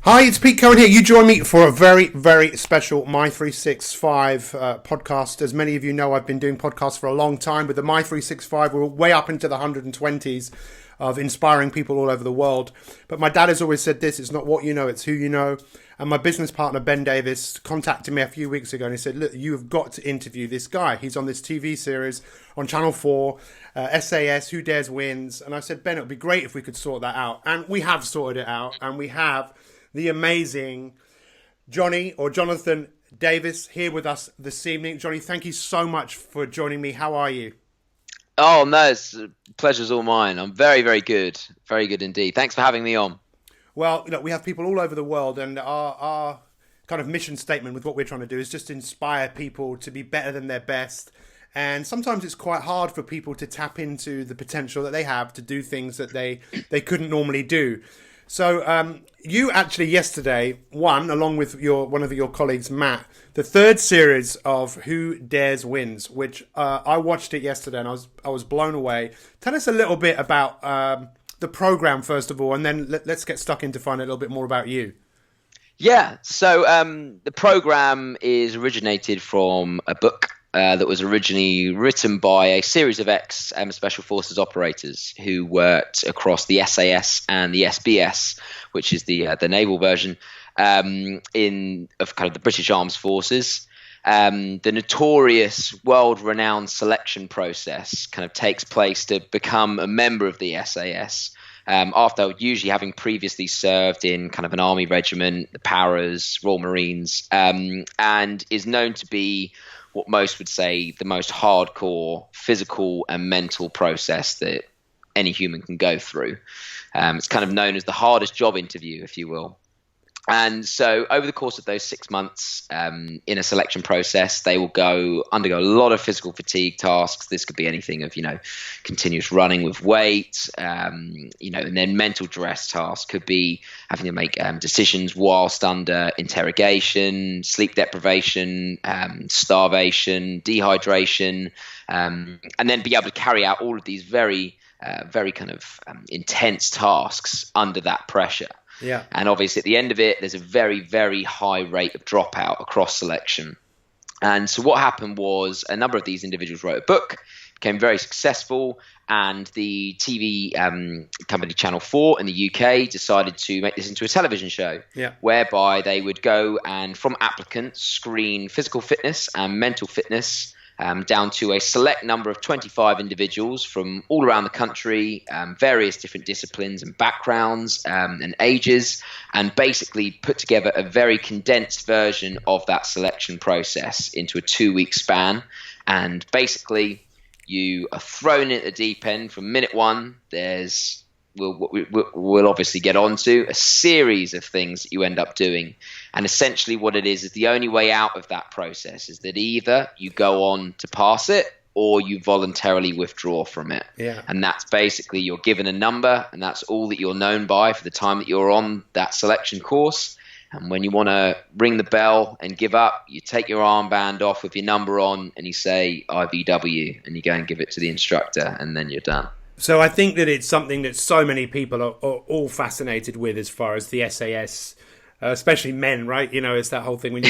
Hi, it's Pete Cohen here. You join me for a very, very special Mi365 podcast. As many of you know, I've been doing podcasts for a long time. With the Mi365, we're way up into the 120s of inspiring people all over the world. But my dad has always said this, it's not what you know, it's who you know. And my business partner, Ben Davis, contacted me a few weeks ago and he said, look, you have got to interview this guy. He's on this TV series on Channel 4, SAS, Who Dares Wins. And I said, Ben, it would be great if we could sort that out. And we have sorted it out. And we have the amazing Jonny or Jonathan Davis here with us this evening. Jonny, thank you so much for joining me. How are you? Oh, no, pleasure's all mine. I'm very, very good. Very good indeed. Thanks for having me on. Well, you know, we have people all over the world, and our kind of mission statement with what we're trying to do is just inspire people to be better than their best. And sometimes it's quite hard for people to tap into the potential that they have to do things that they couldn't normally do. So you actually yesterday won, along with one of your colleagues, Matt, the third series of Who Dares Wins, which I watched it yesterday and I was blown away. Tell us a little bit about the program first of all, and then let's get stuck in to find a little bit more about you. Yeah, so the program is originated from a book that was originally written by a series of ex-Special Forces operators who worked across the SAS and the SBS, which is the naval version of kind of the British Armed Forces. The notorious world-renowned selection process kind of takes place to become a member of the SAS after usually having previously served in kind of an army regiment, the Paras, Royal Marines, and is known to be what most would say the most hardcore physical and mental process that any human can go through. It's kind of known as the hardest job interview, if you will. And so over the course of those 6 months in a selection process, they will undergo a lot of physical fatigue tasks. This could be anything of, continuous running with weight, and then mental duress tasks could be having to make decisions whilst under interrogation, sleep deprivation, starvation, dehydration, and then be able to carry out all of these very kind of intense tasks under that pressure. Yeah. And obviously at the end of it, there's a very, very high rate of dropout across selection. And so what happened was a number of these individuals wrote a book, became very successful, and the TV company Channel 4 in the UK decided to make this into a television show, whereby they would go and from applicants screen physical fitness and mental fitness down to a select number of 25 individuals from all around the country, various different disciplines and backgrounds and ages, and basically put together a very condensed version of that selection process into a 2-week span. And basically, you are thrown in at the deep end from minute one. We'll obviously get onto a series of things that you end up doing. And essentially what it is the only way out of that process is that either you go on to pass it or you voluntarily withdraw from it. Yeah. And that's basically you're given a number and that's all that you're known by for the time that you're on that selection course. And when you want to ring the bell and give up, you take your armband off with your number on and you say IVW and you go and give it to the instructor and then you're done. So I think that it's something that so many people are all fascinated with as far as the SAS, especially men, right? It's that whole thing when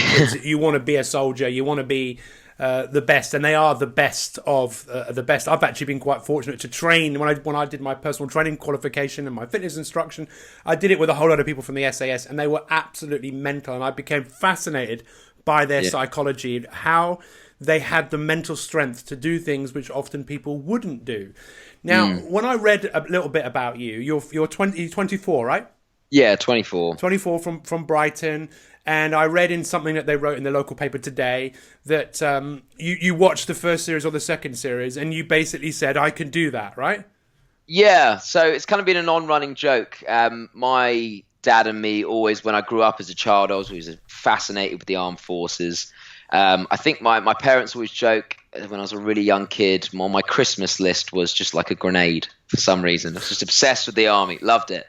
you want to be a soldier, you want to be the best, and they are the best of the best. I've actually been quite fortunate to train when I did my personal training qualification and my fitness instruction. I did it with a whole lot of people from the SAS, and they were absolutely mental, and I became fascinated by their psychology, how they had the mental strength to do things which often people wouldn't do. Now, when I read a little bit about you, you're 24, right? Yeah, 24. 24 from Brighton. And I read in something that they wrote in the local paper today that you watched the first series or the second series and you basically said, I can do that, right? Yeah, so it's kind of been an on-running joke. My dad and me always, when I grew up as a child, I was always fascinated with the armed forces. I think my parents always joke when I was a really young kid, on my Christmas list was just like a grenade for some reason. I was just obsessed with the army, loved it.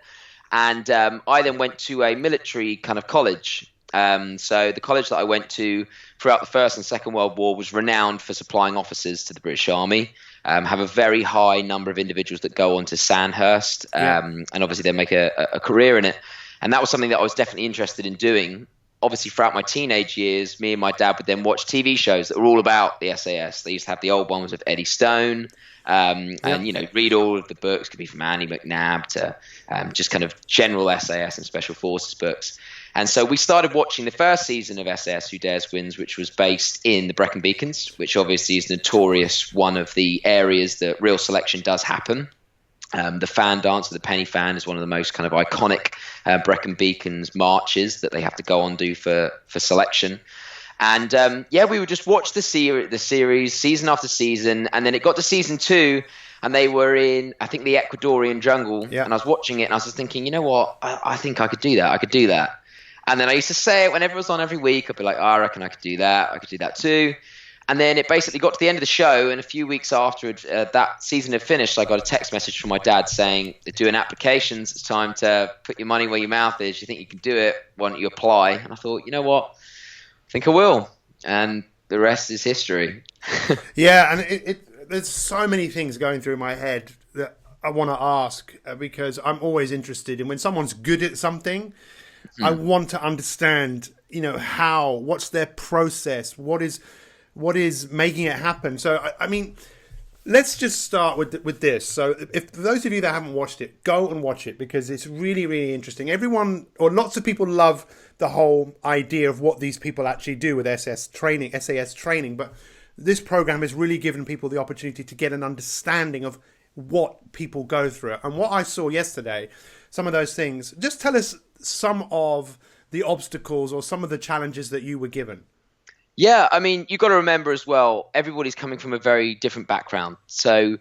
And I then went to a military kind of college. So the college that I went to throughout the First and Second World War was renowned for supplying officers to the British Army, have a very high number of individuals that go on to Sandhurst, and obviously they make a career in it. And that was something that I was definitely interested in doing. Obviously, throughout my teenage years, me and my dad would then watch TV shows that were all about the SAS. They used to have the old ones with Eddie Stone, and read all of the books. Could be from Andy McNabb to just kind of general SAS and Special Forces books. And so we started watching the first season of SAS Who Dares Wins, which was based in the Brecon Beacons, which obviously is notorious one of the areas that real selection does happen. The fan dance of the penny fan is one of the most kind of iconic Brecon Beacons marches that they have to go on do for selection. And we would just watch the series season after season. And then it got to season 2 and they were in, I think, the Ecuadorian jungle. Yeah. And I was watching it and I was just thinking, you know what? I think I could do that. I could do that. And then I used to say it whenever it was on every week. I'd be like, I reckon I could do that. I could do that too. And then it basically got to the end of the show, and a few weeks after that season had finished, I got a text message from my dad saying, they're doing applications. It's time to put your money where your mouth is. You think you can do it? Why don't you apply? And I thought, you know what? I think I will. And the rest is history. Yeah, and there's so many things going through my head that I want to ask because I'm always interested in when someone's good at something, I want to understand, what's their process? What is making it happen? So, I mean, let's just start with this. So, if for those of you that haven't watched it, go and watch it because it's really, really interesting. Everyone, or lots of people, love the whole idea of what these people actually do with SAS Training. But this program has really given people the opportunity to get an understanding of what people go through. And what I saw yesterday, some of those things. Just tell us some of the obstacles or some of the challenges that you were given. Yeah, I mean, you've got to remember as well, everybody's coming from a very different background. So,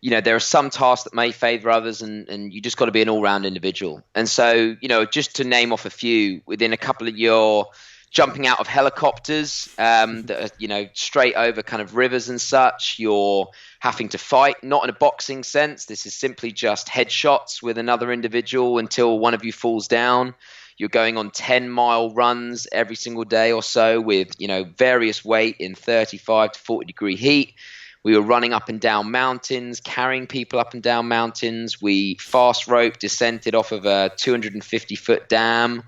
there are some tasks that may favor others and you just got to be an all-round individual. And so, just to name off a few, within a couple of your jumping out of helicopters that are, straight over kind of rivers and such, you're having to fight, not in a boxing sense. This is simply just headshots with another individual until one of you falls down. You're going on 10-mile runs every single day or so with, various weight in 35 to 40 degree heat. We were running up and down mountains, carrying people up and down mountains. We fast rope descended off of a 250-foot dam.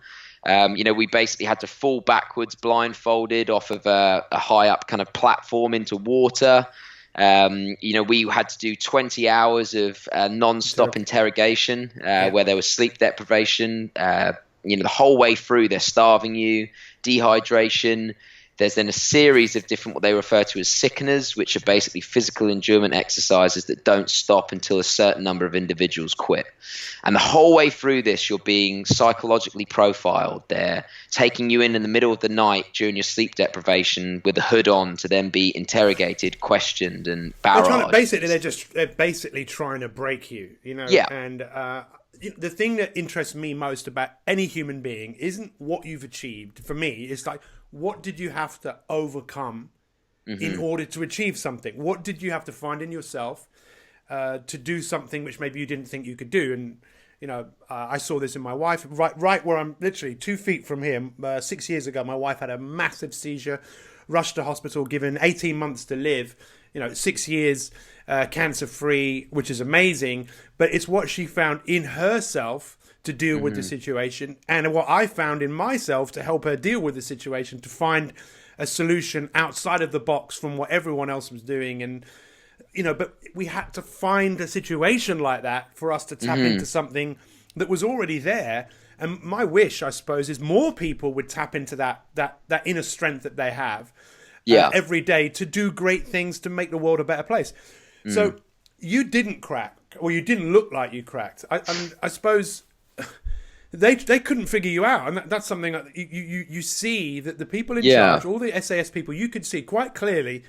We basically had to fall backwards blindfolded off of a high up kind of platform into water. We had to do 20 hours of non-stop interrogation where there was sleep deprivation. The whole way through, they're starving you, dehydration. There's then a series of different what they refer to as sickeners, which are basically physical endurance exercises that don't stop until a certain number of individuals quit. And the whole way through this, you're being psychologically profiled. They're taking you in the middle of the night during your sleep deprivation with a hood on to then be interrogated, questioned, and barraged. They're basically trying to break you, Yeah. And the thing that interests me most about any human being isn't what you've achieved. For me, it's like, what did you have to overcome in order to achieve something? What did you have to find in yourself to do something which maybe you didn't think you could do? And, I saw this in my wife, right where I'm literally 2 feet from here. 6 years ago, my wife had a massive seizure, rushed to hospital, given 18 months to live, 6 years cancer-free, which is amazing. But it's what she found in herself to deal with the situation, and what I found in myself to help her deal with the situation, to find a solution outside of the box from what everyone else was doing. And but we had to find a situation like that for us to tap into something that was already there. And my wish, I suppose, is more people would tap into that inner strength that they have every day to do great things to make the world a better place. So you didn't crack, or you didn't look like you cracked. I suppose they couldn't figure you out, and that's something that you see, that the people in charge, all the SAS people, you could see quite clearly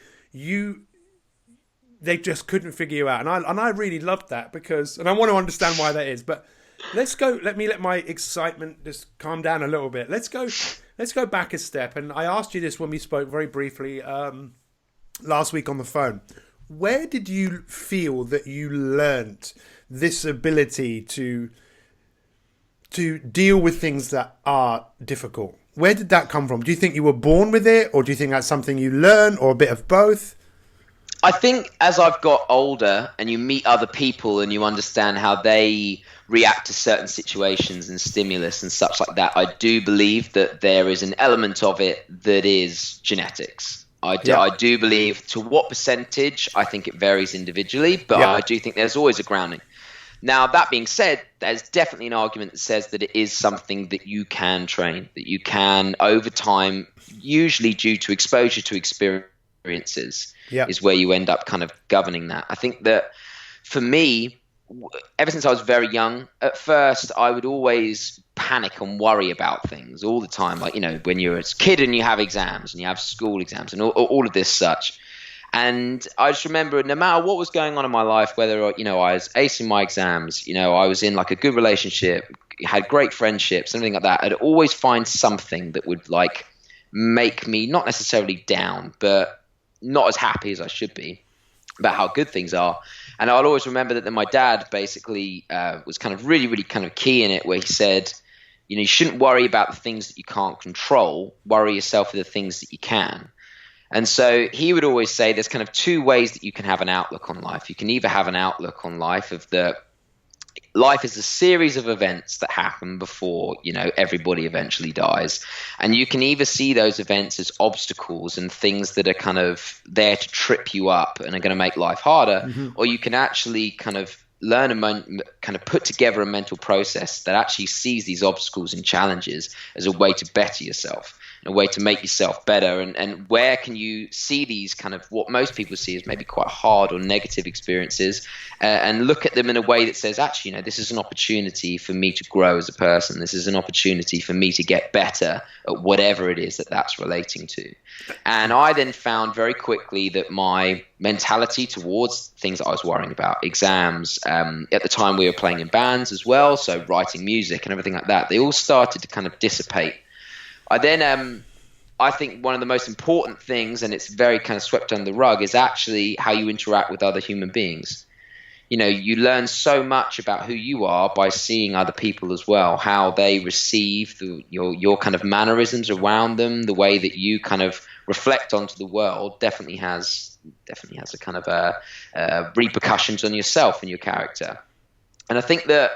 they just couldn't figure you out, and I really loved that and I want to understand why that is. But let's go. Let my excitement just calm down a little bit. Let's go back a step, and I asked you this when we spoke very briefly last week on the phone. Where did you feel that you learnt this ability to deal with things that are difficult? Where did that come from? Do you think you were born with it, or do you think that's something you learn, or a bit of both? I think as I've got older and you meet other people and you understand how they react to certain situations and stimulus and such like that, I do believe that there is an element of it that is genetics. I do believe, to what percentage, I think it varies individually, but I do think there's always a grounding. Now, that being said, there's definitely an argument that says that it is something that you can train, that you can over time, usually due to exposure to experiences, is where you end up kind of governing that. I think that for me, ever since I was very young, at first I would always panic and worry about things all the time. Like, when you're a kid and you have exams and you have school exams and all of this such. And I just remember, no matter what was going on in my life, whether, I was acing my exams, I was in like a good relationship, had great friendships, something like that, I'd always find something that would like make me not necessarily down, but not as happy as I should be about how good things are. And I'll always remember that then my dad basically was kind of really, really kind of key in it, where he said, you shouldn't worry about the things that you can't control, worry yourself for the things that you can. And so he would always say there's kind of two ways that you can have an outlook on life. You can either have an outlook on life of the life is a series of events that happen before, everybody eventually dies. And you can either see those events as obstacles and things that are kind of there to trip you up and are going to make life harder, or you can actually kind of learn kind of put together a mental process that actually sees these obstacles and challenges as a way to better yourself, a way to make yourself better. And where can you see these kind of what most people see as maybe quite hard or negative experiences, and look at them in a way that says, actually, this is an opportunity for me to grow as a person. This is an opportunity for me to get better at whatever it is that that's relating to. And I then found very quickly that my mentality towards things that I was worrying about, exams, at the time we were playing in bands as well, so writing music and everything like that, they all started to kind of dissipate. I think one of the most important things, and it's very kind of swept under the rug, is actually how you interact with other human beings. You learn so much about who you are by seeing other people as well, how they receive your kind of mannerisms around them, the way that you kind of reflect onto the world definitely has a kind of repercussions on yourself and your character. And I think that,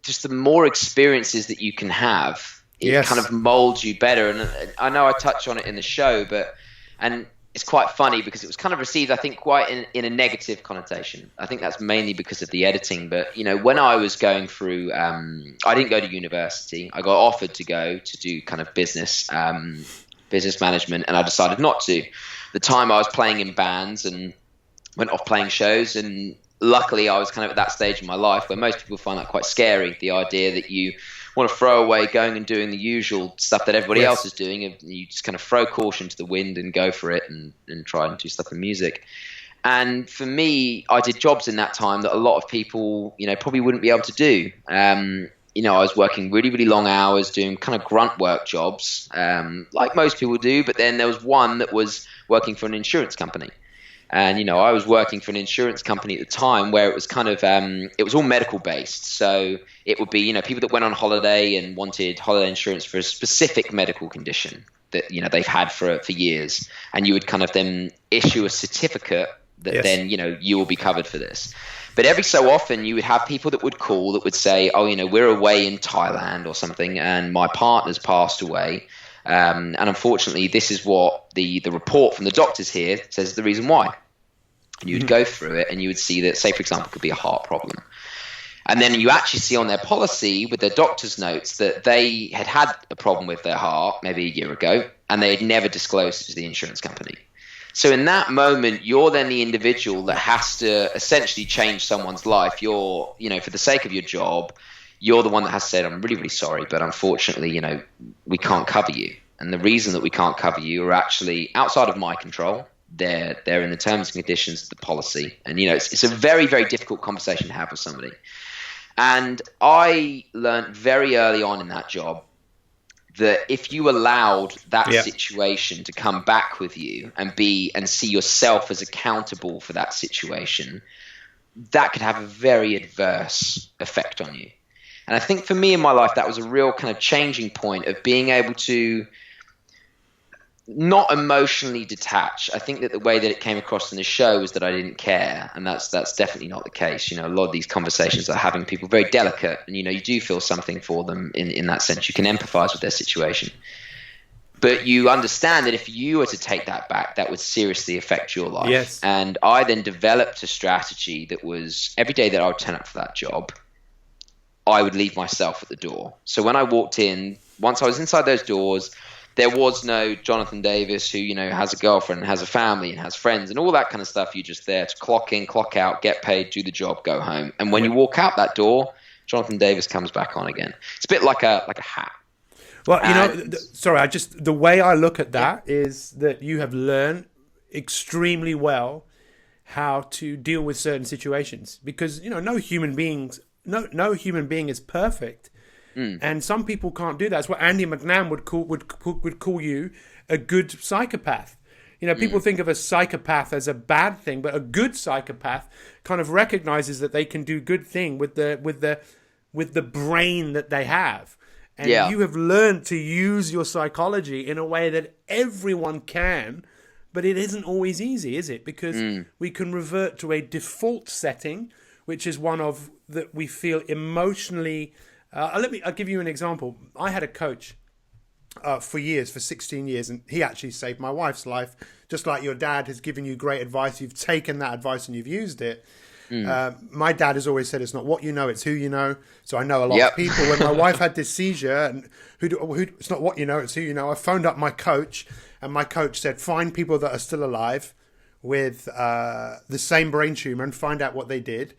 just the more experiences that you can have, it kind of molds you better. And I know I touched on it in the show, and it's quite funny because it was kind of received, I think, quite in a negative connotation. I think that's mainly because of the editing. But, when I was going through, I didn't go to university. I got offered to go to do kind of business management, and I decided not to. The time I was playing in bands and went off playing shows, and luckily I was kind of at that stage in my life where most people find that quite scary, the idea that you want to throw away going and doing the usual stuff that everybody else is doing, and you just kind of throw caution to the wind and go for it and try and do stuff in music. And for me, I did jobs in that time that a lot of people, probably wouldn't be able to do. I was working really, really long hours doing kind of grunt work jobs, like most people do. But then there was one that was working for an insurance company. And, I was working for an insurance company at the time where it was kind of, it was all medical based. So it would be, people that went on holiday and wanted holiday insurance for a specific medical condition that, they've had for years. And you would kind of then issue a certificate that then, you will be covered for this. But every so often you would have people that would call that would say, oh, we're away in Thailand or something and my partner's passed away. And unfortunately, this is what the report from the doctors here says is the reason why. And you would go through it and you would see that, say, for example, it could be a heart problem. And then you actually see on their policy with their doctor's notes that they had a problem with their heart maybe a year ago and they had never disclosed it to the insurance company. So in that moment, you're then the individual that has to essentially change someone's life. You're, for the sake of your job, you're the one that has said, I'm really, really sorry, but unfortunately, we can't cover you. And the reason that we can't cover you are actually outside of my control. They're in the terms and conditions of the policy. And, it's a very, very difficult conversation to have with somebody. And I learned very early on in that job that if you allowed that situation to come back with you and see yourself as accountable for that situation, that could have a very adverse effect on you. And I think for me in my life, that was a real kind of changing point of being able to not emotionally detached. I think that the way that it came across in the show was that I didn't care, and that's definitely not the case. A lot of these conversations are having people very delicate, and you do feel something for them in that sense. You can empathize with their situation, but you understand that if you were to take that back, that would seriously affect your life. Yes. And I then developed a strategy that was every day that I would turn up for that job, I would leave myself at the door. So when I walked in, once I was inside those doors, there was no Jonathan Davis who, has a girlfriend and has a family and has friends and all that kind of stuff. You're just there to clock in, clock out, get paid, do the job, go home. And when you walk out that door, Jonathan Davis comes back on again. It's a bit like a hat. Well, the way I look at that is that you have learned extremely well how to deal with certain situations, because no human being is perfect. And some people can't do that. That's what Andy McNabb would call you a good psychopath. People think of a psychopath as a bad thing, but a good psychopath kind of recognizes that they can do good thing with the brain that they have. And you have learned to use your psychology in a way that everyone can, but it isn't always easy, is it? Because we can revert to a default setting, which is one of that we feel emotionally. I'll give you an example. I had a coach for 16 years, and he actually saved my wife's life. Just like your dad has given you great advice, you've taken that advice and you've used it. My dad has always said, it's not what you know, it's who you know. So I know a lot of people. When my wife had this seizure, and it's not what you know, it's who you know. I phoned up my coach, and my coach said, find people that are still alive with the same brain tumor and find out what they did.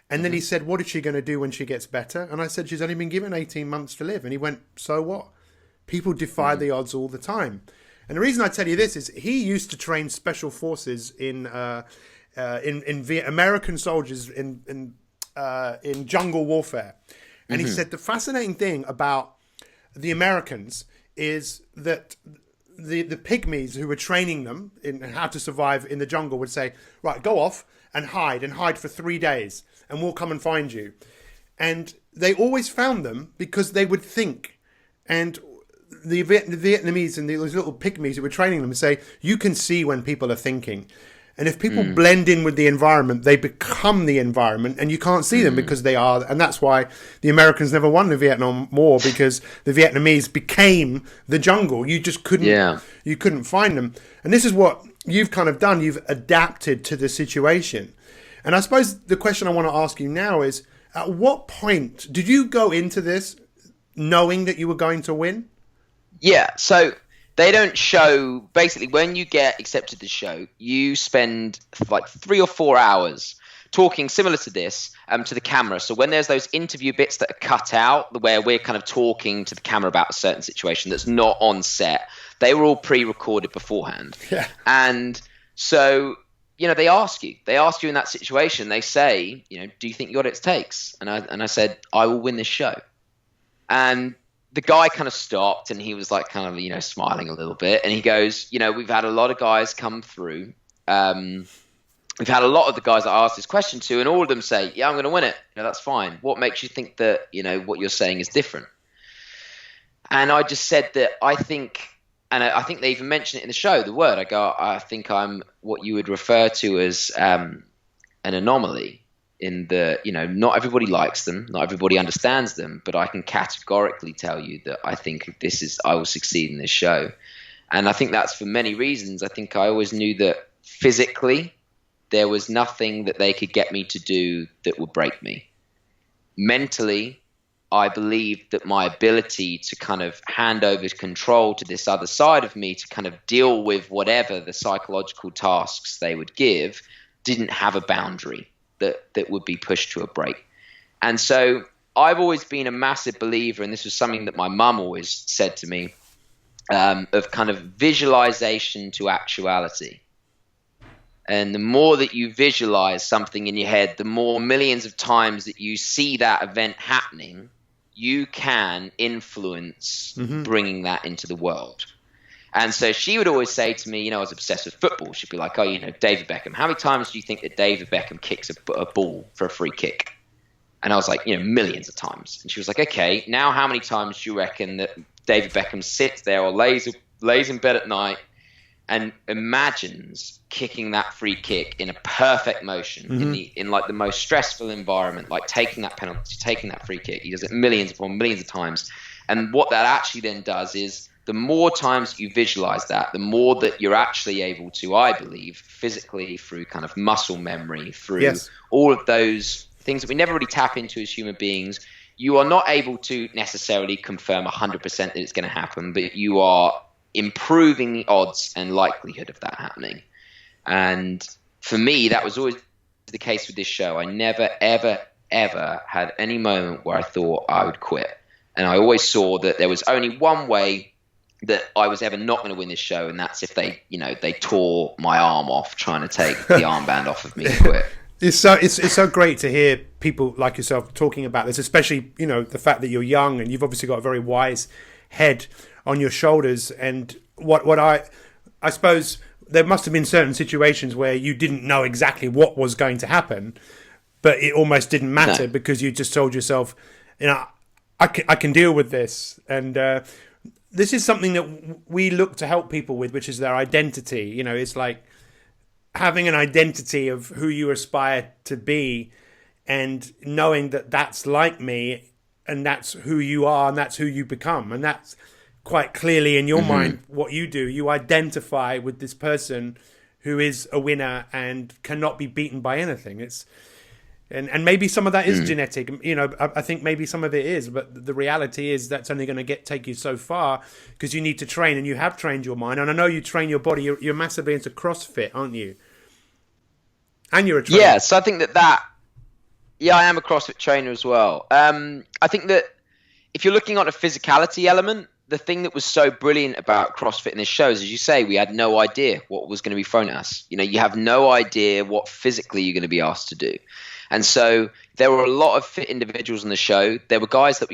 And then he said, what is she going to do when she gets better? And I said, she's only been given 18 months to live. And he went, so what? People defy the odds all the time. And the reason I tell you this is he used to train special forces in American soldiers in jungle warfare. And he said the fascinating thing about the Americans is that the pygmies who were training them in how to survive in the jungle would say, right, go off and hide for 3 days, and we'll come and find you. And they always found them because they would think. And the Vietnamese and those little pygmies who were training them would say, you can see when people are thinking. And if people blend in with the environment, they become the environment, and you can't see them because they are. And that's why the Americans never won the Vietnam War, because the Vietnamese became the jungle. You just couldn't, you couldn't find them. And this is what you've kind of done. You've adapted to the situation. And I suppose the question I want to ask you now is, at what point did you go into this knowing that you were going to win? Yeah, so they don't show, basically when you get accepted to the show, you spend like 3 or 4 hours talking similar to this to the camera. So when there's those interview bits that are cut out where we're kind of talking to the camera about a certain situation that's not on set, they were all pre-recorded beforehand. Yeah. And so, they ask you in that situation, they say, do you think you got what it takes? And I said, I will win this show. And the guy kind of stopped, and he was like kind of, smiling a little bit. And he goes, we've had a lot of guys come through. We've had a lot of the guys that I asked this question to, and all of them say, yeah, I'm going to win it. That's fine. What makes you think that, what you're saying is different? And I just said that I think, and I think they even mentioned it in the show, the word, I think I'm what you would refer to as an anomaly. In the, not everybody likes them, not everybody understands them, but I can categorically tell you that I think I will succeed in this show. And I think that's for many reasons. I think I always knew that physically there was nothing that they could get me to do that would break me. Mentally, I believed that my ability to kind of hand over control to this other side of me to kind of deal with whatever the psychological tasks they would give didn't have a boundary that would be pushed to a break. And so I've always been a massive believer, and this was something that my mum always said to me, of kind of visualization to actuality. And the more that you visualize something in your head, the more millions of times that you see that event happening, you can influence bringing that into the world. And so she would always say to me, I was obsessed with football. She'd be like, David Beckham. How many times do you think that David Beckham kicks a ball for a free kick? And I was like, millions of times. And she was like, okay, now how many times do you reckon that David Beckham sits there or lays in bed at night and imagines kicking that free kick in a perfect motion in like the most stressful environment, like taking that penalty, taking that free kick. He does it millions upon millions of times. And what that actually then does is the more times you visualize that, the more that you're actually able to, I believe, physically through kind of muscle memory, through all of those things that we never really tap into as human beings, you are not able to necessarily confirm 100% that it's going to happen, but you are improving the odds and likelihood of that happening. And for me, that was always the case with this show. I never, ever, ever had any moment where I thought I would quit. And I always saw that there was only one way that I was ever not going to win this show, and that's if they tore my arm off trying to take the armband off of me and quit. It's so great to hear people like yourself talking about this, especially, the fact that you're young and you've obviously got a very wise head on your shoulders. And what I suppose there must have been certain situations where you didn't know exactly what was going to happen, but it almost didn't matter because you just told yourself, I can deal with this. And this is something that we look to help people with, which is their identity. It's like having an identity of who you aspire to be and knowing that that's like me and that's who you are and that's who you become. And that's quite clearly in your mind what you do. You identify with this person who is a winner and cannot be beaten by anything. And maybe some of that is genetic. I think maybe some of it is, but the reality is that's only going to take you so far because you need to train, and you have trained your mind. And I know you train your body. You're massively into CrossFit, aren't you? And you're a trainer. Yeah, so I think I am a CrossFit trainer as well. I think that if you're looking at a physicality element, the thing that was so brilliant about CrossFit in this show is, as you say, we had no idea what was going to be thrown at us. You have no idea what physically you're going to be asked to do. And so there were a lot of fit individuals in the show. There were guys that,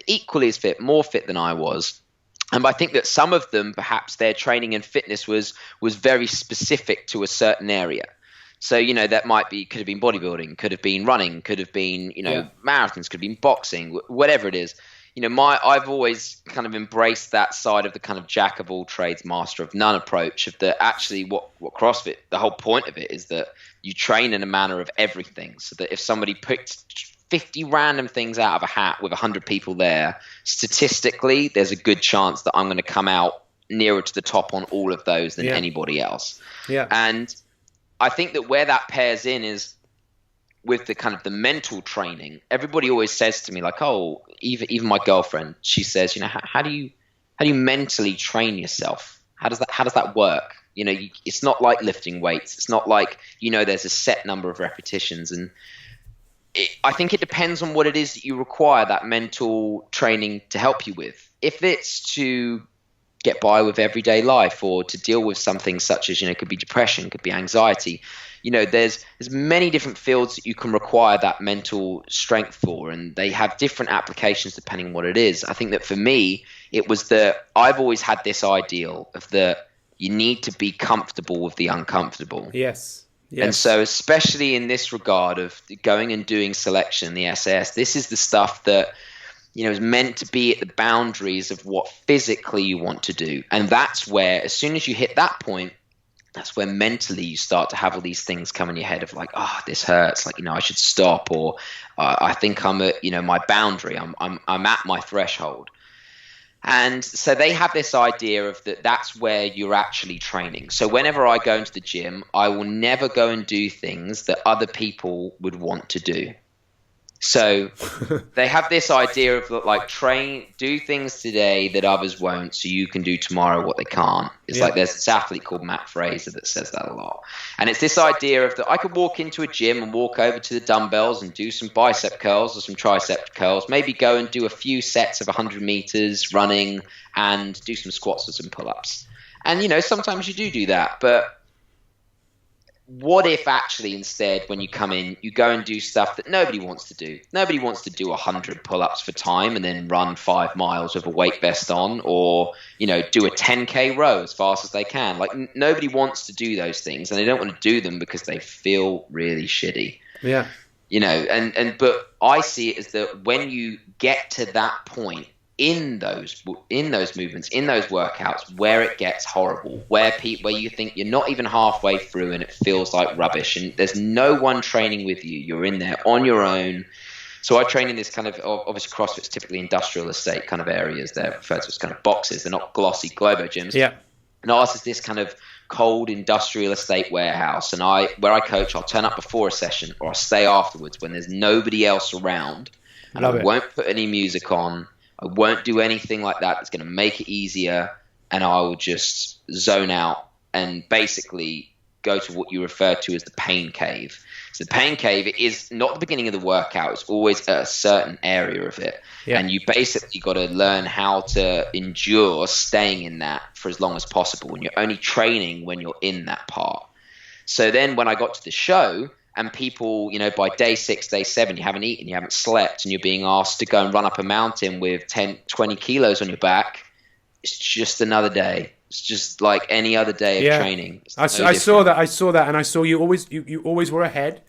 equally as fit, more fit than I was. And I think that some of them, perhaps their training and fitness was very specific to a certain area. So, that could have been bodybuilding, could have been running, could have been, marathons, could have been boxing, whatever it is. I've always kind of embraced that side of the kind of jack of all trades, master of none approach of the actually what CrossFit, the whole point of it is that you train in a manner of everything. So that if somebody picked 50 random things out of a hat with 100 people there, statistically, there's a good chance that I'm going to come out nearer to the top on all of those than anybody else. Yeah. And I think that where that pairs in is with the kind of the mental training. Everybody always says to me, like, oh, even my girlfriend, she says, how do you mentally train yourself? How does that work? It's not like lifting weights. It's not like, there's a set number of repetitions. And I think it depends on what it is that you require that mental training to help you with. If it's to get by with everyday life or to deal with something such as, it could be depression, could be anxiety, there's many different fields that you can require that mental strength for, and they have different applications depending on what it is. I think that for me, it was that I've always had this ideal of that you need to be comfortable with the uncomfortable. Yes. And so especially in this regard of going and doing selection in the SAS, this is the stuff that, is meant to be at the boundaries of what physically you want to do. And that's where, as soon as you hit that point, that's where mentally you start to have all these things come in your head of like, oh, this hurts, like, I should stop, or I think I'm at, my boundary, I'm at my threshold. And so they have this idea of that's where you're actually training. So whenever I go into the gym, I will never go and do things that other people would want to do. So they have this idea of like do things today that others won't, so you can do tomorrow what they can't. It's like there's this athlete called Matt Fraser that says that a lot. And it's this idea of that I could walk into a gym and walk over to the dumbbells and do some bicep curls or some tricep curls, maybe go and do a few sets of 100 meters running and do some squats or some pull-ups. And, sometimes you do that, but what if actually instead when you come in, you go and do stuff that nobody wants to do? Nobody wants to do 100 pull-ups for time and then run 5 miles with a weight vest on, or, do a 10K row as fast as they can. Like nobody wants to do those things, and they don't want to do them because they feel really shitty. Yeah. But I see it as that when you get to that point in those movements, in those workouts, where it gets horrible, where you think you're not even halfway through and it feels like rubbish, and there's no one training with you. You're in there on your own. So I train in this kind of, obviously CrossFit's typically industrial estate kind of areas. They're referred to as kind of boxes. They're not glossy Globo gyms. Yeah. And ours is this kind of cold industrial estate warehouse. And where I coach, I'll turn up before a session or I'll stay afterwards when there's nobody else around. And I won't put any music on. I won't do anything like that that's going to make it easier. And I will just zone out and basically go to what you refer to as the pain cave. So the pain cave is not the beginning of the workout. It's always at a certain area of it. Yeah. And you basically got to learn how to endure staying in that for as long as possible. And you're only training when you're in that part. So then when I got to the show and people, by day 6, day 7, you haven't eaten, you haven't slept, and you're being asked to go and run up a mountain with 10, 20 kilos on your back, it's just another day. It's just like any other day of training. I saw that, and I saw you always were ahead,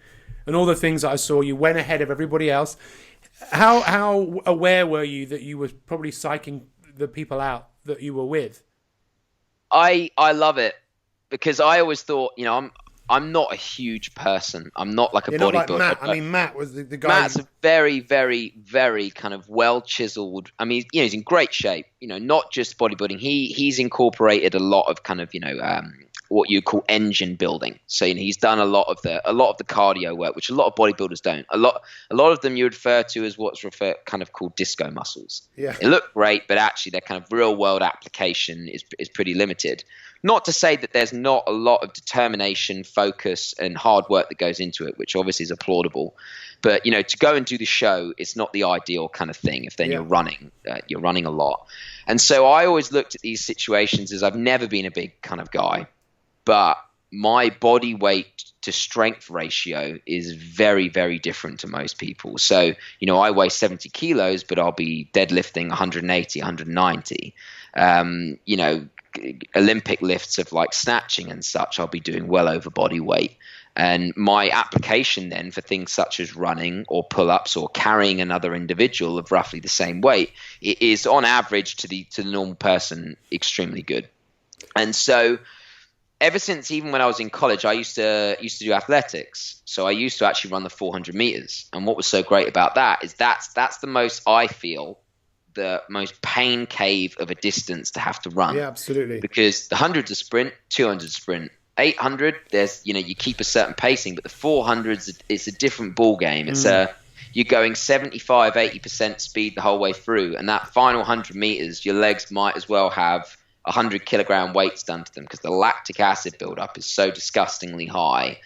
and all the things that I saw, you went ahead of everybody else. How aware were you that you were probably psyching the people out that you were with? I love it because I always thought, I'm not a huge person. I'm not like a bodybuilder. Not like Matt. I mean, Matt was the guy. Matt's a very, very, very kind of well chiseled. I mean, he's in great shape. Not just bodybuilding. He's incorporated a lot of kind of what you call engine building. So he's done a lot of the cardio work, which a lot of bodybuilders don't. A lot of them you refer to as what's kind of called disco muscles. Yeah, they look great, but actually their kind of real world application is pretty limited. Not to say that there's not a lot of determination, focus, and hard work that goes into it, which obviously is applaudable. But, to go and do the show, it's not the ideal kind of thing if then you're running a lot. And so I always looked at these situations as I've never been a big kind of guy, but my body weight to strength ratio is very, very different to most people. So, I weigh 70 kilos, but I'll be deadlifting 180, 190. Olympic lifts of like snatching and such, I'll be doing well over body weight. And my application then for things such as running or pull-ups or carrying another individual of roughly the same weight, it is on average to the normal person extremely good. And so ever since, even when I was in college, I used to do athletics. So I used to actually run the 400 meters. And what was so great about that is that's the most, I feel, the most pain cave of a distance to have to run. Yeah, absolutely. Because the 100's a sprint, 200's a sprint, 800, there's, you keep a certain pacing, but the 400's, it's a different ball game. It's you're going 75, 80% speed the whole way through. And that final 100 meters, your legs might as well have 100 kilogram weights done to them because the lactic acid buildup is so disgustingly high.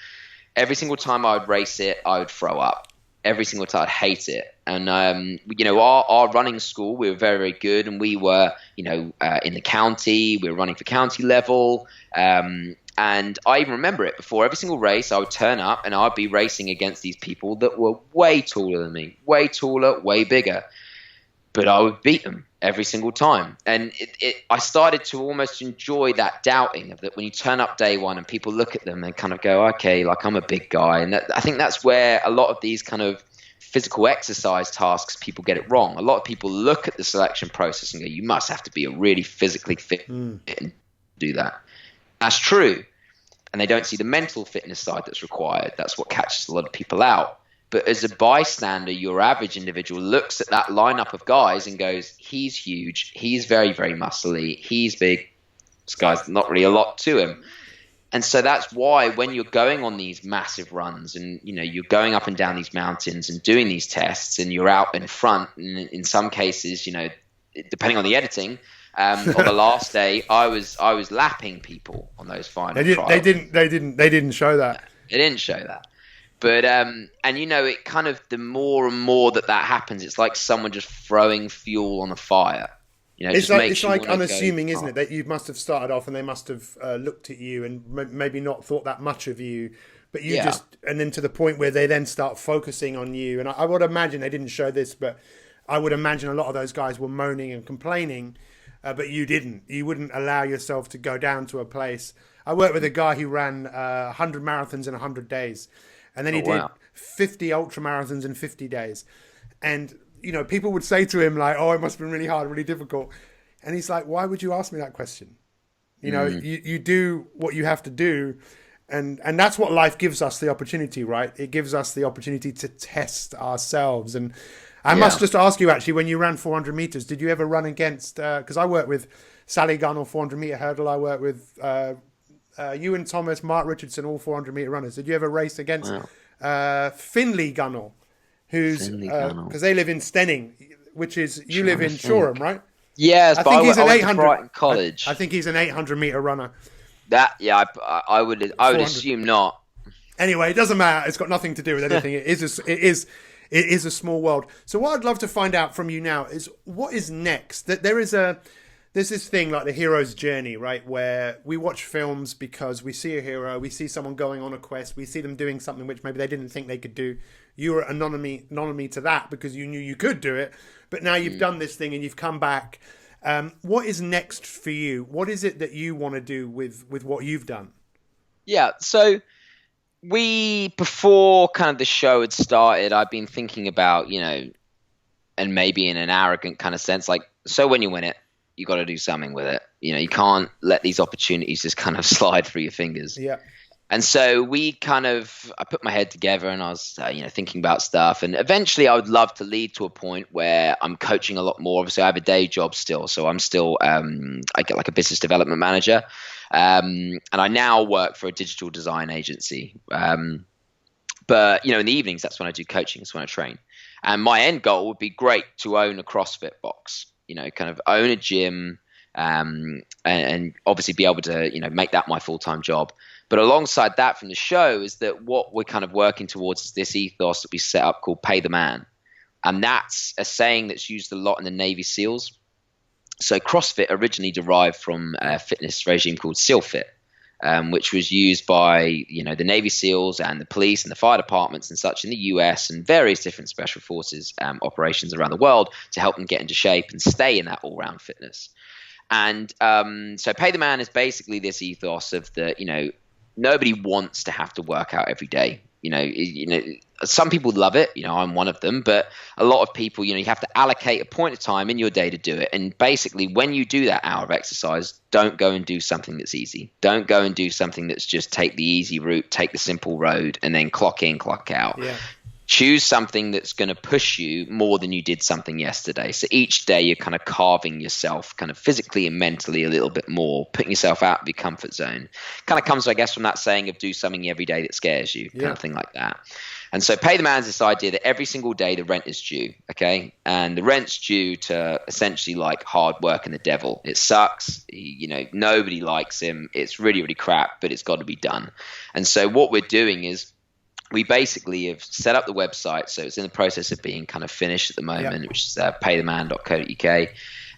Every single time I would race it, I would throw up. Every single time I'd hate it. And, our running school, we were very, very good. And we were, in the county, we were running for county level. And I even remember it before every single race, I would turn up and I'd be racing against these people that were way taller than me, way taller, way bigger. But I would beat them every single time. And I started to almost enjoy that doubting of that when you turn up day one and people look at them and kind of go, okay, like I'm a big guy. And I think that's where a lot of these kind of physical exercise tasks, people get it wrong. A lot of people look at the selection process and go, you must have to be a really physically fit and do that. That's true. And they don't see the mental fitness side that's required. That's what catches a lot of people out. But as a bystander, your average individual looks at that lineup of guys and goes, he's huge, he's very, very muscly, he's big, this guy's not really a lot to him. And so that's why when you're going on these massive runs and, you're going up and down these mountains and doing these tests and you're out in front, and in some cases, depending on the editing, on the last day, I was lapping people on those final trials. They didn't show that. They didn't show that. But, it kind of, the more and more that happens, it's like someone just throwing fuel on a fire. It's like unassuming, isn't it? That you must have started off and they must have looked at you and maybe not thought that much of you, but and then to the point where they then start focusing on you. And I would imagine they didn't show this, but I would imagine a lot of those guys were moaning and complaining, but you didn't. You wouldn't allow yourself to go down to a place. I worked with a guy who ran 100 marathons in 100 days. And then he did 50 ultra marathons in 50 days. And, people would say to him like, "Oh, it must have been really hard, really difficult," and he's like, "Why would you ask me that question?" You do what you have to do, and that's what life gives us the opportunity, right? It gives us the opportunity to test ourselves. And I must just ask you, actually, when you ran 400 meters, did you ever run against? Because I work with Sally Gunn on 400 meter hurdle. I work with Ewan Thomas, Mark Richardson, all 400 meter runners. Did you ever race against Finley Gunnell, who's because they live in Stenning, which is you live in Shoreham, right? Yes, I think he's an 800 Brighton College. I think he's an 800 meter runner. I would assume not. Anyway, it doesn't matter. It's got nothing to do with anything. It is a small world. So what I'd love to find out from you now is what is next. That there's this thing like the hero's journey, right? Where we watch films because we see a hero, we see someone going on a quest, we see them doing something which maybe they didn't think they could do. You were anonymous to that because you knew you could do it, but now you've done this thing and you've come back. What is next for you? What is it that you want to do with what you've done? Yeah, so before kind of the show had started, I've been thinking about, and maybe in an arrogant kind of sense, like, so when you win it, you got to do something with it. You can't let these opportunities just kind of slide through your fingers. Yeah. And so I put my head together and I was, thinking about stuff. And eventually I would love to lead to a point where I'm coaching a lot more. Obviously I have a day job still. So I'm still, I get like a business development manager. And I now work for a digital design agency. But, in the evenings, that's when I do coaching. That's when I train. And my end goal would be great to own a CrossFit box, kind of own a gym, and obviously be able to, make that my full-time job. But alongside that from the show is that what we're kind of working towards is this ethos that we set up called pay the man. And that's a saying that's used a lot in the Navy SEALs. So CrossFit originally derived from a fitness regime called SEALFit, which was used by, the Navy SEALs and the police and the fire departments and such in the US and various different special forces operations around the world to help them get into shape and stay in that all-round fitness. And so pay the man is basically this ethos of the, nobody wants to have to work out every day. Some people love it. I'm one of them. But a lot of people, you have to allocate a point of time in your day to do it. And basically, when you do that hour of exercise, don't go and do something that's easy. Don't go and do something that's just take the easy route, take the simple road, and then clock in, clock out. Yeah. Choose something that's going to push you more than you did something yesterday. So each day you're kind of carving yourself kind of physically and mentally a little bit more, putting yourself out of your comfort zone. Kind of comes, I guess, from that saying of do something every day that scares you, kind of thing like that. And so pay the man is this idea that every single day the rent is due, okay? And the rent's due to essentially like hard work and the devil. It sucks. Nobody likes him. It's really, really crap, but it's got to be done. And so what we're doing is we basically have set up the website. So it's in the process of being kind of finished at the moment, which is paytheman.co.uk.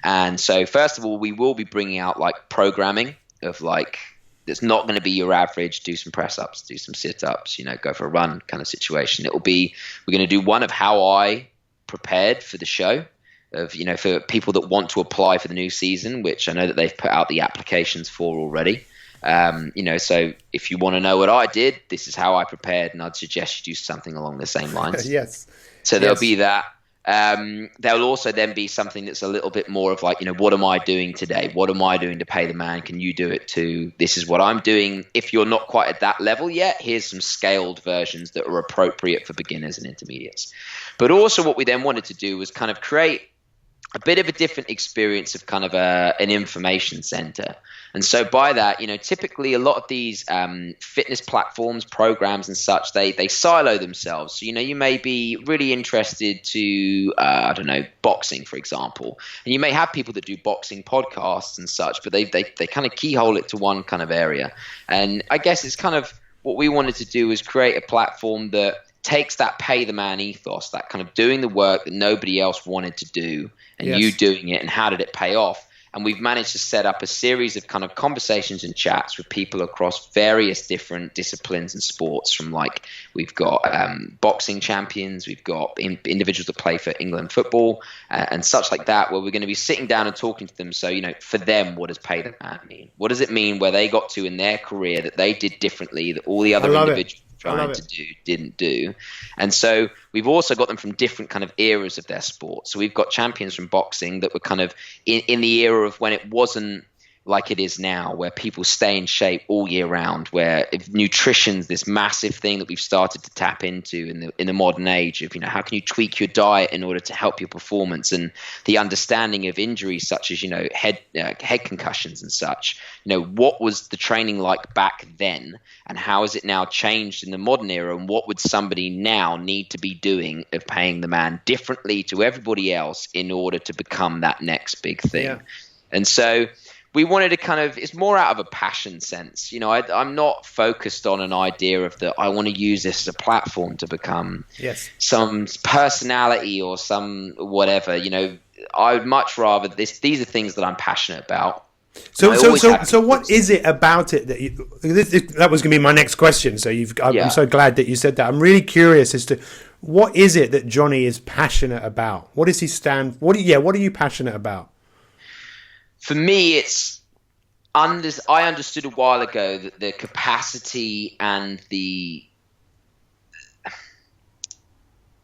And so first of all, we will be bringing out like programming of like, it's not going to be your average, do some press ups, do some sit ups, go for a run kind of situation. We're going to do one of how I prepared for the show of, for people that want to apply for the new season, which I know that they've put out the applications for already. So if you want to know what I did, this is how I prepared, and I'd suggest you do something along the same lines. Yes. So there'll be that. There'll also then be something that's a little bit more of like, what am I doing today? What am I doing to pay the man? Can you do it too? This is what I'm doing. If you're not quite at that level yet, here's some scaled versions that are appropriate for beginners and intermediates. But also what we then wanted to do was kind of create a bit of a different experience of kind of an information center. And so by that, typically a lot of these fitness platforms, programs and such, they silo themselves. So, you may be really interested to, boxing, for example. And you may have people that do boxing podcasts and such, but they kind of keyhole it to one kind of area. And I guess it's kind of what we wanted to do is create a platform that takes that pay the man ethos, that kind of doing the work that nobody else wanted to do, and you doing it, and how did it pay off? And we've managed to set up a series of kind of conversations and chats with people across various different disciplines and sports. From like, we've got boxing champions, we've got individuals that play for England football and such like that, where we're going to be sitting down and talking to them. So, for them, what does pay the man mean? What does it mean where they got to in their career that they did differently, that all the other individuals trying to do didn't do. And so we've also got them from different kind of eras of their sport. So we've got champions from boxing that were kind of in the era of when it wasn't like it is now, where people stay in shape all year round, where nutrition's this massive thing that we've started to tap into in the modern age of, how can you tweak your diet in order to help your performance, and the understanding of injuries such as, head concussions and such. What was the training like back then, and how has it now changed in the modern era, and what would somebody now need to be doing of paying the man differently to everybody else in order to become that next big thing. Yeah. And so we wanted to kind of, it's more out of a passion sense. I'm not focused on an idea of that I want to use this as a platform to become some personality or some whatever. I would much rather these are things that I'm passionate about. So what is it about it that that was going to be my next question. So I'm so glad that you said that. I'm really curious as to what is it that Jonny is passionate about? What does he stand? What are you passionate about? For me, I understood a while ago that the capacity and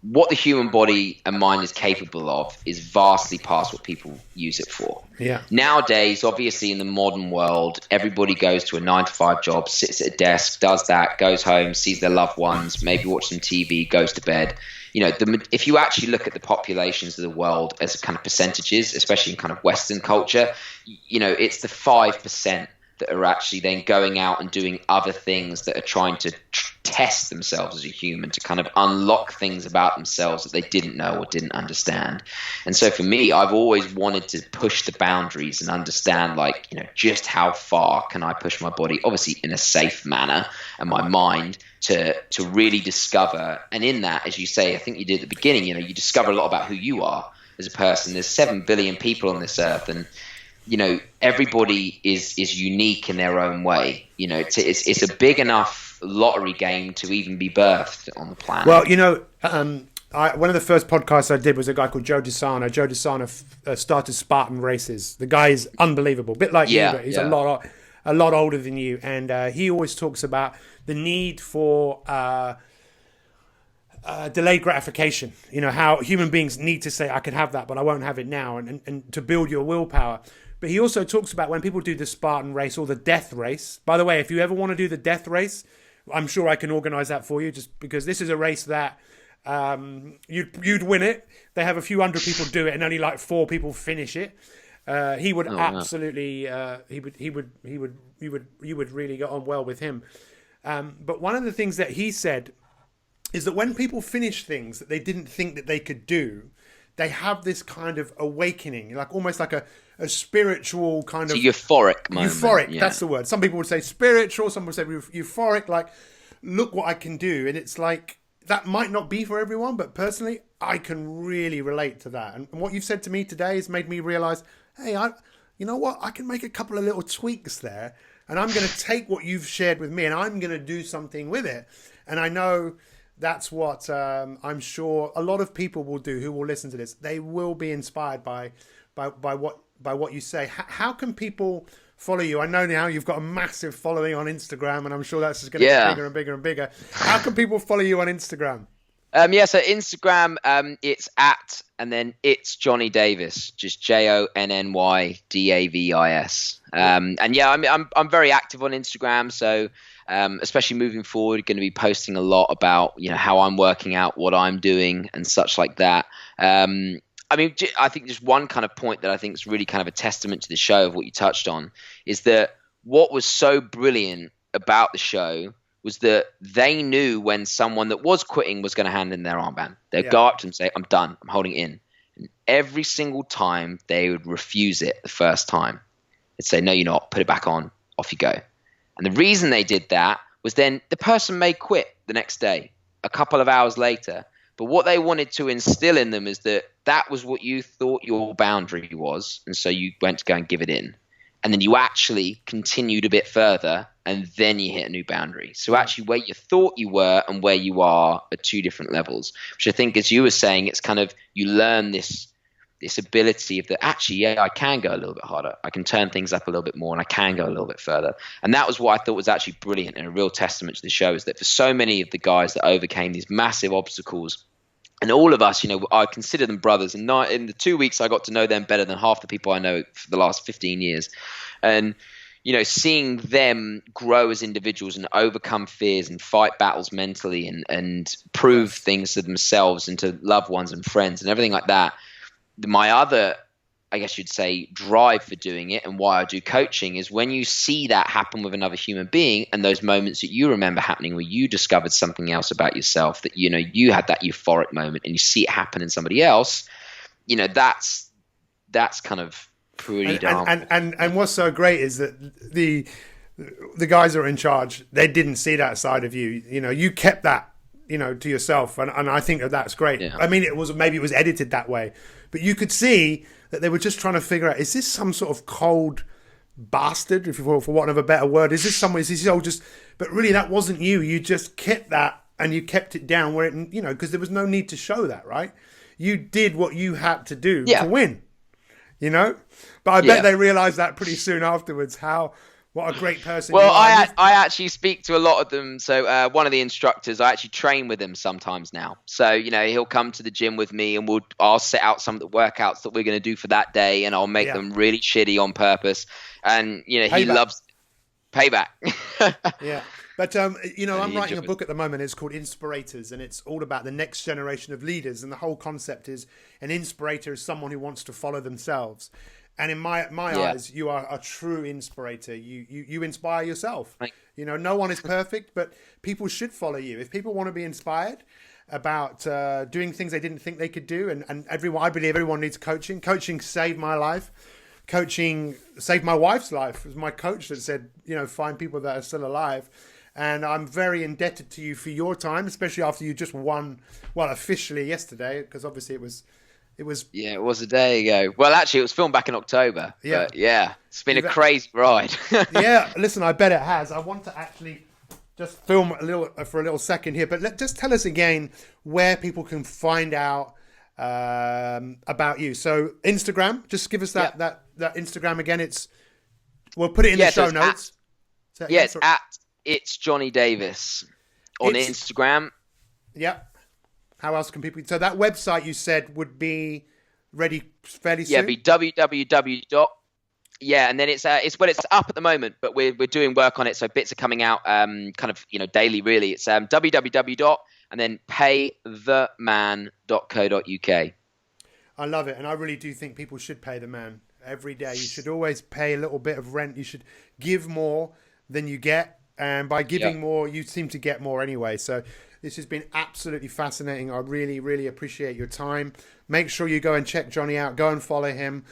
what the human body and mind is capable of is vastly past what people use it for. Yeah. Nowadays, obviously, in the modern world, everybody goes to a 9-to-5 job, sits at a desk, does that, goes home, sees their loved ones, maybe watch some TV, goes to bed. If you actually look at the populations of the world as kind of percentages, especially in kind of Western culture, it's the 5% that are actually then going out and doing other things that are trying to test themselves as a human, to kind of unlock things about themselves that they didn't know or didn't understand. And so for me, I've always wanted to push the boundaries and understand, just how far can I push my body, obviously in a safe manner, and my mind to really discover. And in that, as you say, I think you did at the beginning, you discover a lot about who you are as a person. There's 7 billion people on this earth, and everybody is unique in their own way. It's a big enough lottery game to even be birthed on the planet. Well, one of the first podcasts I did was a guy called Joe DeSano. Joe DeSano started Spartan Races. The guy is unbelievable, a bit like you, but he's a lot older than you. And he always talks about the need for delayed gratification. How human beings need to say, I can have that, but I won't have it now, and to build your willpower. But he also talks about when people do the Spartan race or the death race. By the way, if you ever want to do the death race, I'm sure I can organize that for you, just because this is a race that you'd win it. They have a few hundred people do it, and only like 4 people finish it. He would absolutely, you would really get on well with him. But one of the things that he said is that when people finish things that they didn't think that they could do, they have this kind of awakening, almost like a spiritual kind of euphoric moment. Euphoric, that's the word. Some people would say spiritual, some would say euphoric, like, look what I can do. And it's like, that might not be for everyone, but personally, I can really relate to that. And what you've said to me today has made me realize, hey, you know what? I can make a couple of little tweaks there, and I'm going to take what you've shared with me and I'm going to do something with it. And I know that's what I'm sure a lot of people will do who will listen to this. They will be inspired by what you say. How can people follow you? I know now you've got a massive following on Instagram, and I'm sure that's just going to get bigger and bigger and bigger. How can people follow you on Instagram? So Instagram, it's @ and then it's Jonny Davis, just JONNYDAVIS. I'm very active on Instagram, so especially moving forward, going to be posting a lot about how I'm working out, what I'm doing, and such like that. I think just one kind of point that I think is really kind of a testament to the show of what you touched on is that what was so brilliant about the show was that they knew when someone that was quitting was going to hand in their armband. They'd go up to them and say, I'm done, I'm holding it in. And every single time they would refuse it the first time. They'd say, no, you're not, put it back on, off you go. And the reason they did that was then the person may quit the next day, a couple of hours later. But what they wanted to instill in them is that was what you thought your boundary was. And so you went to go and give it in. And then you actually continued a bit further, and then you hit a new boundary. So actually where you thought you were and where you are 2 different levels, which I think, as you were saying, it's kind of, you learn this this ability of that actually, yeah, I can go a little bit harder. I can turn things up a little bit more, and I can go a little bit further. And that was what I thought was actually brilliant and a real testament to the show, is that for so many of the guys that overcame these massive obstacles, and all of us, I consider them brothers. And in the 2 weeks, I got to know them better than half the people I know for the last 15 years. And seeing them grow as individuals and overcome fears and fight battles mentally and prove things to themselves and to loved ones and friends and everything like that. My other, I guess you'd say, drive for doing it and why I do coaching is when you see that happen with another human being, and those moments that you remember happening where you discovered something else about yourself, that, you had that euphoric moment, and you see it happen in somebody else, that's kind of pretty darn. And what's so great is that the guys that are in charge, they didn't see that side of you. You kept that, to yourself, and I think that's great. Yeah. I mean, maybe it was edited that way, but you could see that they were just trying to figure out, is this some sort of cold bastard, for want of a better word? Is this all just? But really, that wasn't you. You just kept that, and you kept it down where it, because there was no need to show that, right? You did what you had to do to win. But I bet they realized that pretty soon afterwards, what a great person you are. I actually speak to a lot of them. So one of the instructors, I actually train with him sometimes now. So, he'll come to the gym with me, and I'll set out some of the workouts that we're going to do for that day, and I'll make them really shitty on purpose. And, he loves payback. Yeah. But, I'm writing a book at the moment. It's called Inspirators, and it's all about the next generation of leaders. And the whole concept is an inspirator is someone who wants to follow themselves. And in my eyes, you are a true inspirator. You inspire yourself. Right. No one is perfect, but people should follow you. If people want to be inspired about doing things they didn't think they could do, and I believe everyone needs coaching. Coaching saved my life. Coaching saved my wife's life. It was my coach that said, find people that are still alive. And I'm very indebted to you for your time, especially after you just won, officially yesterday, because obviously it was. Yeah, it was a day ago. Well, actually, it was filmed back in October. Yeah. But it's been a crazy ride. Yeah, listen, I bet it has. I want to actually just film for a little second here, but just tell us again where people can find out about you. So Instagram, just give us that Instagram again. We'll put it in the show notes. It's Jonny Davis on Instagram. Yeah. How else can people? So that website you said would be ready fairly soon. Yeah, be www. Yeah, and then it's up at the moment, but we're doing work on it, so bits are coming out daily. Really, it's www. and then paytheman.co.uk. I love it, and I really do think people should pay the man every day. You should always pay a little bit of rent. You should give more than you get. And by giving more, you seem to get more anyway. So this has been absolutely fascinating. I really, really appreciate your time. Make sure you go and check Jonny out. Go and follow him.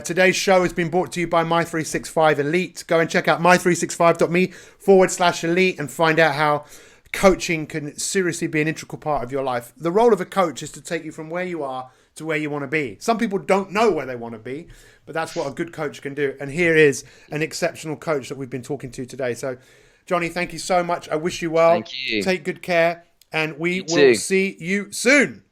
Today's show has been brought to you by Mi365 Elite. Go and check out mi365.me/elite and find out how coaching can seriously be an integral part of your life. The role of a coach is to take you from where you are to where you want to be. Some people don't know where they want to be, but that's what a good coach can do. And here is an exceptional coach that we've been talking to today. So Jonny, thank you so much. I wish you well. Thank you. Take good care, and we will see you soon.